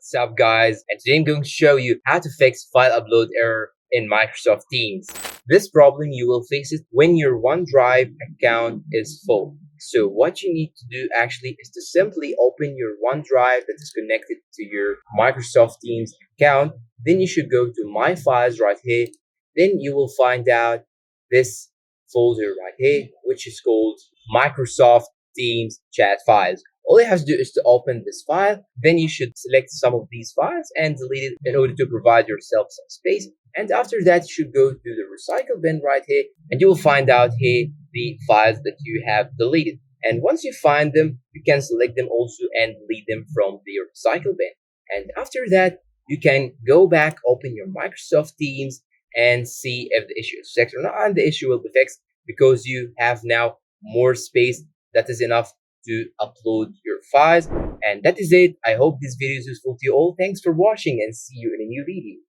What's up, guys? And today I'm going to show you how to fix file upload error in Microsoft Teams. This problem you will face it when your OneDrive account is full. So what you need to do actually is to simply open your OneDrive that is connected to your Microsoft Teams account. Then you should go to My Files right here. Then you will find out this folder right here, which is called Microsoft Teams chat files. All you have to do is to open this file. Then you should select some of these files and delete it in order to provide yourself some space. And after that, you should go to the recycle bin right here, and you will find out here the files that you have deleted. And once you find them, you can select them also and delete them from the recycle bin. And after that, you can go back, open your Microsoft Teams, and see if the issue is fixed or not. And the issue will be fixed because you have now more space that is enough to upload your files. And that is it. I hope this video is useful to you all. Thanks for watching and see you in a new video.